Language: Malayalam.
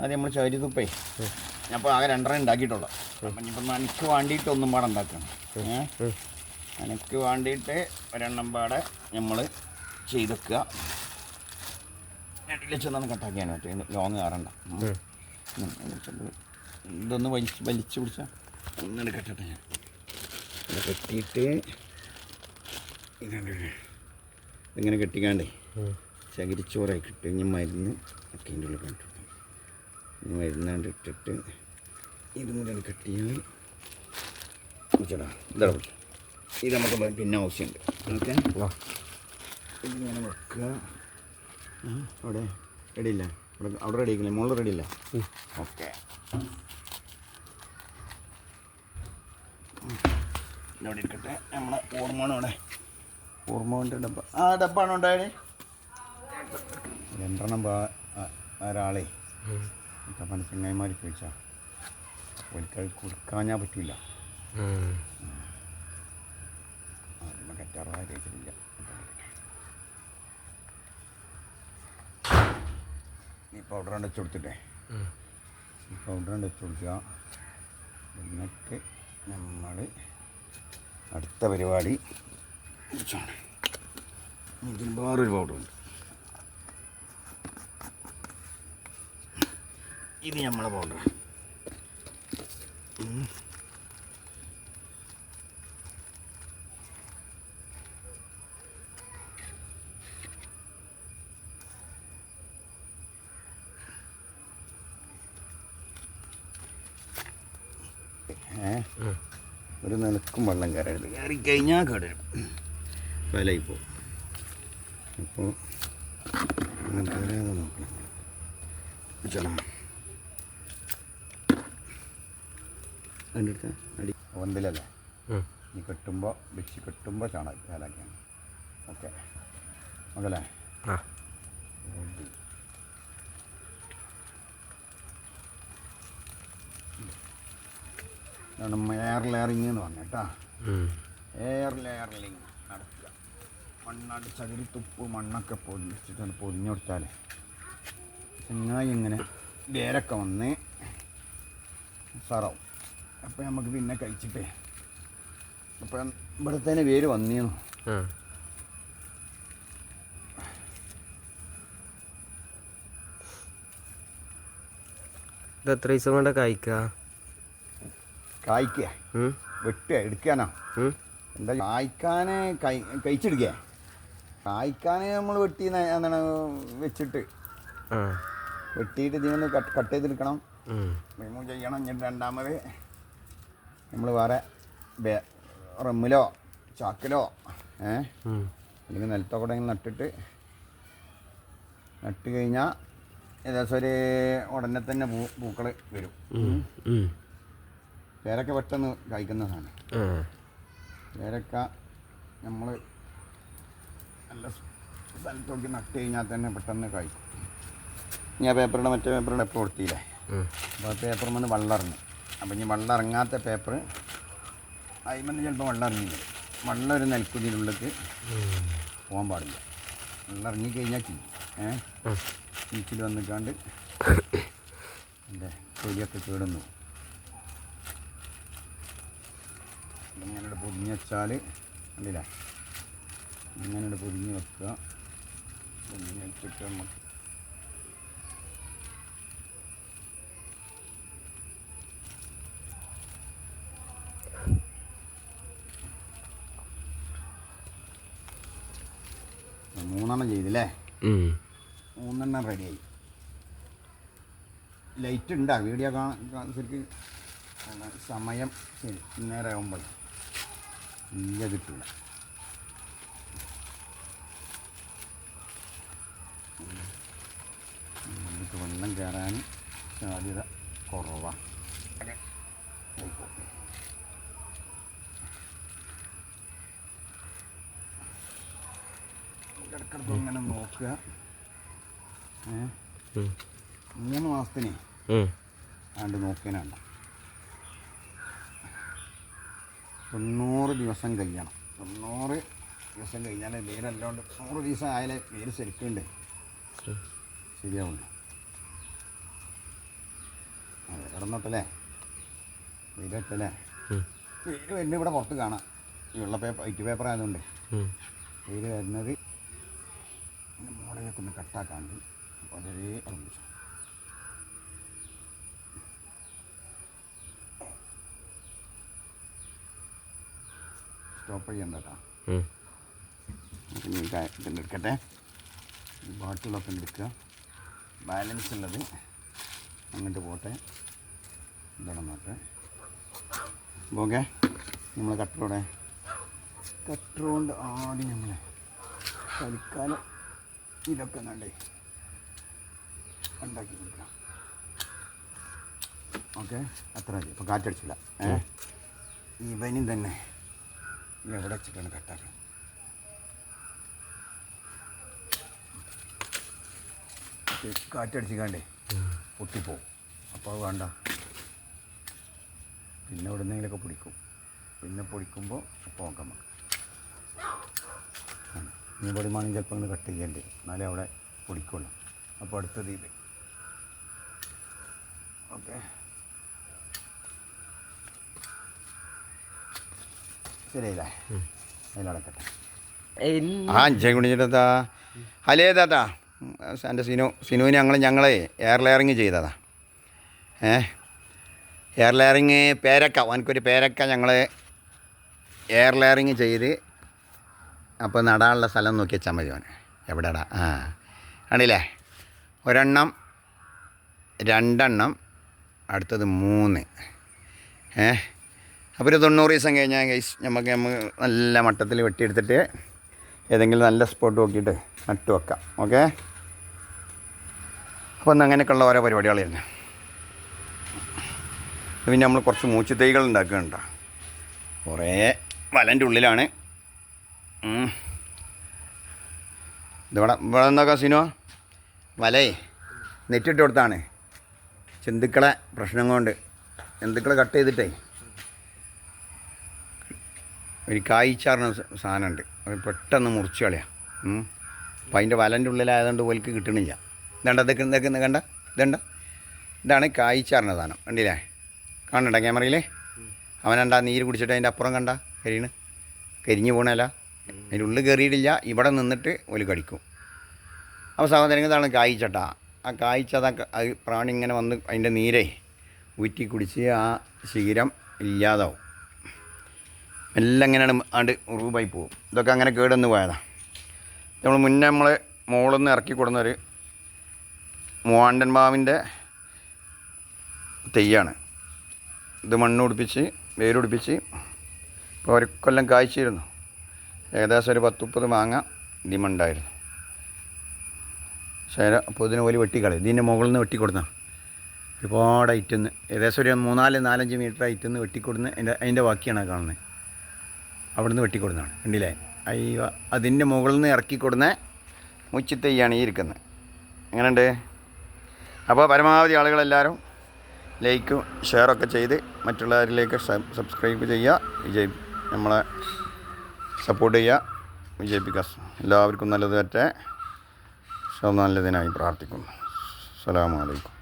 ആദ്യം നമ്മൾ ചകിരി തുപ്പേ അപ്പോൾ ആകെ 2 ഉണ്ടാക്കിയിട്ടുള്ളൂ. അപ്പം ഇനിയിപ്പം എനിക്ക് വേണ്ടിയിട്ട് ഒന്നും പാടെ ഉണ്ടാക്കണം. എനിക്ക് വേണ്ടിയിട്ട് 1 പാടെ നമ്മൾ ചെയ്തെക്കുക. ചെന്നൊന്ന് കട്ടാക്കിയാണ് പറ്റും, ലോങ് കയറണ്ട. ഇതൊന്ന് വലിച്ചു പിടിച്ചാൽ ഒന്നിട്ട് കെട്ടട്ടെ. ഞാൻ ഇത് കെട്ടിയിട്ട് ഇതിങ്ങനെ കെട്ടിക്കാണ്ടേ ചകിരിച്ചോറായി കിട്ടും. ഇനി മരുന്ന് ഒക്കെ അതിൻ്റെ ഉള്ളിൽ കണ്ടിട്ടു. മരുന്നാണ്ട് ഇട്ടിട്ട് ഇതും കൂടെ കെട്ടിയാൽ പിടിച്ചടാ. ഇതാ പിടിച്ച ഇത് നമുക്ക് പിന്നെ ആവശ്യമുണ്ട്. ഓക്കെ, ഇതിങ്ങനെ വെക്കുക. അവിടെ റെഡിയില്ല, അവിടെ റെഡി ആക്കില്ലേ? മുകളിൽ റെഡിയില്ല. ഓക്കെ, ഇവിടെ ഇരിക്കട്ടെ. നമ്മളെ ഹോർമോണവിടെ, ഹോർമോണിൻ്റെ ഡബ്ബ. ഡബ്ബാണോ ഉണ്ടായത്? 2 ഒരാളെ പണി ചെങ്ങായിമാർ ചോദിച്ചാൽ ഒരിക്കൽ കൊടുക്കാഞ്ഞാൽ പറ്റില്ല. കറ്റാറായ കഴിച്ചിട്ടില്ല. ഈ പൗഡർ കൊണ്ട് വെച്ച് കൊടുത്തിട്ടേ, ഈ പൗഡർ കൊണ്ട് വെച്ച് കൊടുക്കുക. എന്നിട്ട് നമ്മൾ അടുത്ത പരിപാടി കുറിച്ചാണ്. ഇതിൽ വേറൊരു പൗഡറുണ്ട്. ഇത് നമ്മളെ പൗഡർ. ഒരു നിലക്കും വെള്ളം കയറരുത്. കയറിക്കഴിഞ്ഞാൽ കേടരും, വിലയിൽ പോകും. അപ്പോൾ കയറാതെ നോക്കണം. ചെല്ലാം അതിൻ്റെ അടി ഒന്നിലല്ലേ ഈ കെട്ടുമ്പോൾ വെച്ച് കെട്ടുമ്പോൾ ചാലാക്കിയാണ്. ഓക്കെ അതല്ലേ? ഇതാണ് എയർ ലെയറിങ് എന്ന് പറഞ്ഞ കേട്ടോ. എയർ ലെയറിങ് നടക്കുക. മണ്ണാട് ചകിരി തുപ്പ് മണ്ണൊക്കെ പൊതിച്ചിട്ട് പൊതിഞ്ഞു കൊടുത്താൽ ചെങ്ങായി ഇങ്ങനെ വേരൊക്കെ വന്ന് സാറാവും. അപ്പോൾ നമുക്ക് പിന്നെ കഴിച്ചിട്ടേ, അപ്പം ഇവിടത്തേനെ വേര് വന്നീന്നു. ഇത് എത്ര ദിവസം കൊണ്ട് കായ്ക്കുക? വെട്ടുക, എടുക്കാനോ? എന്താ കായ്ക്കാൻ കഴിച്ചെടുക്കുക. കായ്ക്കാൻ നമ്മൾ വെട്ടി എന്താണ് വെച്ചിട്ട് വെട്ടിയിട്ട് ഇതിനൊന്ന് കട്ട് ചെയ്തെടുക്കണം, റിമൂവ് ചെയ്യണം. എന്നിട്ട് രണ്ടാമത് നമ്മൾ വേറെ റമ്മിലോ ചാക്കിലോ അല്ലെങ്കിൽ നിലത്തോ കൂടെ നട്ടിട്ട് നട്ട് കഴിഞ്ഞാൽ ഏകദേശം ഒരു ഉടനെ തന്നെ പൂക്കൾ വരും. പേരക്ക പെട്ടെന്ന് കായ്ക്കുന്നതാണ്. പേരക്ക നമ്മൾ നല്ല സ്ഥലത്തോട്ട് നട്ട് കഴിഞ്ഞാൽ തന്നെ പെട്ടെന്ന് കായ്ക്കും. ഞാൻ പേപ്പറുടെ മറ്റേ പേപ്പറുടെ എപ്പോൾ കൊടുത്തില്ലേ? അപ്പോൾ ആ പേപ്പർ വന്ന് വെള്ളം ഇറങ്ങും. അപ്പം ഇനി വെള്ളം ഇറങ്ങാത്ത പേപ്പർ അതിൽ ചിലപ്പോൾ വെള്ളം ഇറങ്ങില്ല. വെള്ളം ഒരു നെൽക്കുതിനുള്ളിലേക്ക് പോകാൻ പാടില്ല. വെള്ളം ഇറങ്ങിക്കഴിഞ്ഞാൽ ചീച്ചിൽ വന്നിക്കാണ്ട് എൻ്റെ തൊലിയൊക്കെ കേടുന്നു. ഇങ്ങനെ പൊതിഞ്ഞ് വെച്ചാൽ കണ്ടില്ല, ഇങ്ങനെ പൊതിഞ്ഞ് വെക്കുക. പൊതിഞ്ഞ് വെച്ചിട്ട് നമുക്ക് മൂന്നെണ്ണം ചെയ്തില്ലേ? 3 റെഡിയായി. ലൈറ്റ് ഉണ്ടാ വീഡിയോ കാണാൻ ശരിക്ക് സമയം ശരി നേരെ ആകുമ്പോൾ ഇല്ല കിട്ടില്ല. നമുക്ക് വെള്ളം കയറാൻ സാധ്യത കുറവാണ്. ഇടക്കിടക്ക് ഇങ്ങനെ നോക്കുക. 3 മാസത്തിന് ആണ്ട് നോക്കിയാണ്ട 90 ദിവസം കഴിയണം. 90 ദിവസം കഴിഞ്ഞാൽ വേരല്ലാണ്ട് 100 ദിവസം ആയാലേ വേര് ശരിക്കുണ്ട് ശരിയാവുള്ളൂ. കടന്നോട്ടല്ലേ വെയിലട്ടല്ലേ വെയിൽ വരുന്നത് ഇവിടെ പുറത്ത് കാണാം ഈ വെള്ള പേപ്പർ വൈറ്റ് പേപ്പർ ആയതുകൊണ്ട് വെയിൽ വരുന്നത് മുളകൊക്കെ ഒന്ന് കട്ടാക്കാണ്ട് വളരെ ഉറപ്പിച്ചു സ്റ്റോപ്പ് ചെയ്യണ്ട കേട്ടോ ഇതുണ്ട് എടുക്കട്ടെ ഈ ബാട്ടിലൊക്കെ എടുക്കുക ബാലൻസ് ഉള്ളത് അങ്ങോട്ട് പോട്ടെ ഇതാണ് നോട്ടെ ഓക്കെ നമ്മൾ കട്ടറോടെ കട്ടറുകൊണ്ട് ആദ്യം നമ്മൾ തൽക്കാലം ഇതൊക്കെ കണ്ടേ ഉണ്ടാക്കി കൊടുക്കണം ഓക്കെ അത്ര മതി ഇപ്പോൾ കാറ്റടിച്ചില്ല ഇവനും തന്നെ എവിടെ വെച്ചിട്ടാണ് കട്ടാക്കണം കാറ്റടിച്ചിക്കാണ്ടേ പൊട്ടിപ്പോവും അപ്പോൾ അത് വേണ്ട പിന്നെ എവിടെ നിന്നെങ്കിലൊക്കെ പൊടിക്കും പിന്നെ പൊടിക്കുമ്പോൾ അപ്പോൾ നോക്കാം നമുക്ക് നീ പൊടിമാണെങ്കിൽ ചിലപ്പോൾ ഒന്ന് കട്ട് ചെയ്യേണ്ടി എന്നാലേ അവിടെ പൊടിക്കുള്ളൂ അപ്പോൾ അടുത്തത് ഇത് ഓക്കെ ശരിയല്ലേ അതിലടക്കട്ടെ ജയ കുടിച്ചിട്ടാ ഹലേ താത്താ എൻ്റെ സിനുവിന് ഞങ്ങളെ എയർ ലെയറിങ് ചെയ്തതാ എയർ ലെയറിങ് പേരക്ക എനിക്കൊരു പേരക്ക ഞങ്ങൾ എയർ ലെയറിങ് ചെയ്ത് അപ്പോൾ നടാനുള്ള സ്ഥലം നോക്കി വെച്ചാൽ മതി അവന് എവിടെടാ കണ്ടില്ലേ ഒരെണ്ണം രണ്ടെണ്ണം അടുത്തത് 3 അപ്പോൾ ഒരു 90 ദിവസം കഴിഞ്ഞാൽ നമുക്ക് നല്ല മട്ടത്തിൽ വെട്ടിയെടുത്തിട്ട് ഏതെങ്കിലും നല്ല സ്പോട്ട് നോക്കിയിട്ട് നട്ടു വെക്കാം ഓക്കെ അപ്പോൾ ഒന്ന് അങ്ങനെയൊക്കെയുള്ള ഓരോ പരിപാടികളായിരുന്നു പിന്നെ നമ്മൾ കുറച്ച് മൂച്ചു തൈകൾ ഉണ്ടാക്കുന്നുണ്ടോ കുറേ വലൻ്റെ ഉള്ളിലാണ് ഇവിടെ എന്താക്കാം സിനോ വലേ നെറ്റിട്ട് കൊടുത്താണ് ജന്തുക്കളെ പ്രശ്നം കൊണ്ട് ജന്തുക്കളെ കട്ട് ചെയ്തിട്ടേ ഒരു കായ്ച്ചാറിന് സാധനമുണ്ട് അത് പെട്ടെന്ന് മുറിച്ച് കളയാം അപ്പം അതിൻ്റെ വലൻ്റെ ഉള്ളിലായതുകൊണ്ട് പോലിക്ക് കിട്ടണില്ല ഇതേണ്ട കണ്ട ഇതാണ് കായ്ച്ചാറിന് സാധനം കണ്ടില്ലേ കാണണ്ട ക്യാമറയിൽ അവനെന്താ നീര് കുടിച്ചിട്ട് അതിൻ്റെ അപ്പുറം കണ്ട കരിഞ്ഞു പോകണല്ല അതിൻ്റെ ഉള്ളിൽ കയറിയിട്ടില്ല ഇവിടെ നിന്നിട്ട് ഒരു കടിക്കും അപ്പോൾ സഹോദരങ്ങൾ ഇതാണ് കായ്ച്ചട്ട ആ കായ്ച്ചത അത് പ്രാണി ഇങ്ങനെ വന്ന് അതിൻ്റെ നീരേ ഊറ്റി കുടിച്ച് ആ ശീലം ഇല്ലാതാവും എല്ലാം ഇങ്ങനെയാണ് ആണ്ട് ഉറുവായി പോകും ഇതൊക്കെ അങ്ങനെ കേടൊന്ന് പോയതാണ് നമ്മൾ മുന്നേ മുകളിൽ നിന്ന് ഇറക്കി കൊടുന്നൊരു മൂവാണ്ടൻ മാവിൻ്റെ തെയ്യാണ് ഇത് മണ്ണ് പിടിപ്പിച്ച് വേരുപിടിപ്പിച്ച് ഇപ്പോൾ ഒരു കൊല്ലം കായ്ച്ചിരുന്നു ഏകദേശം ഒരു 10-30 മാങ്ങ ഇതിമുണ്ടായിരുന്നു പക്ഷേ അപ്പോൾ ഇതിന് പോലെ വെട്ടിക്കളയും ഇതിൻ്റെ മുകളിൽ നിന്ന് വെട്ടിക്കൊടുന്ന ഒരുപാട് ഐറ്റന്ന് ഏകദേശം ഒരു 3-4-5 മീറ്റർ ഐറ്റന്ന് വെട്ടിക്കൊടുന്ന് അതിൻ്റെ ബാക്കിയാണ് കാണുന്നത് അവിടുന്ന് വെട്ടിക്കൊടുന്നതാണ് കണ്ടില്ലേ അയ്യോ അതിൻ്റെ മുകളിൽ നിന്ന് ഇറക്കിക്കൊടുന്ന മുച്ചിത്തയ്യാണ് ഈ ഇരിക്കുന്നത് എങ്ങനെയുണ്ട് അപ്പോൾ പരമാവധി ആളുകളെല്ലാവരും ലൈക്കും ഷെയറൊക്കെ ചെയ്ത് മറ്റുള്ളവരിലേക്ക് സബ്സ്ക്രൈബ് ചെയ്യുക നമ്മളെ സപ്പോർട്ട് ചെയ്യുക വിജയിപ്പിക്കുക എല്ലാവർക്കും നല്ലത് പറ്റേ നല്ലതിനായി പ്രാർത്ഥിക്കുന്നു അസ്സലാമു അലൈക്കും